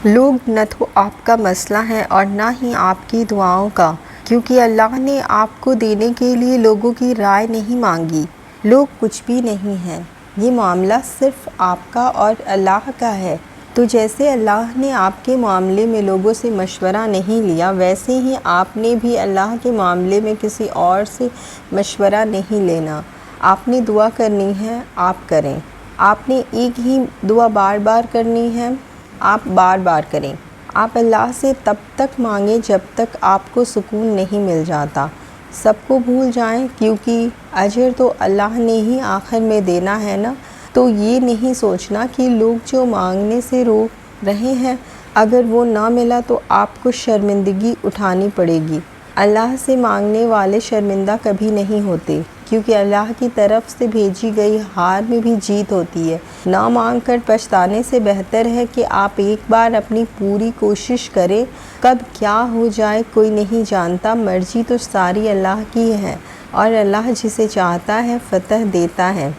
لوگ نہ تو آپ کا مسئلہ ہے اور نہ ہی آپ کی دعاؤں کا، کیونکہ اللہ نے آپ کو دینے کے لیے لوگوں کی رائے نہیں مانگی۔ لوگ کچھ بھی نہیں ہیں، یہ معاملہ صرف آپ کا اور اللہ کا ہے۔ تو جیسے اللہ نے آپ کے معاملے میں لوگوں سے مشورہ نہیں لیا، ویسے ہی آپ نے بھی اللہ کے معاملے میں کسی اور سے مشورہ نہیں لینا۔ آپ نے دعا کرنی ہے، آپ کریں۔ آپ نے ایک ہی دعا بار بار کرنی ہے، آپ بار بار کریں۔ آپ اللہ سے تب تک مانگیں جب تک آپ کو سکون نہیں مل جاتا۔ سب کو بھول جائیں، کیونکہ اجر تو اللہ نے ہی آخر میں دینا ہے نا۔ تو یہ نہیں سوچنا کہ لوگ جو مانگنے سے روک رہے ہیں، اگر وہ نہ ملا تو آپ کو شرمندگی اٹھانی پڑے گی۔ اللہ سے مانگنے والے شرمندہ کبھی نہیں ہوتے، کیونکہ اللہ کی طرف سے بھیجی گئی ہار میں بھی جیت ہوتی ہے۔ نہ مانگ کر پچھتانے سے بہتر ہے کہ آپ ایک بار اپنی پوری کوشش کریں۔ کب کیا ہو جائے کوئی نہیں جانتا، مرضی تو ساری اللہ کی ہے، اور اللہ جسے چاہتا ہے فتح دیتا ہے۔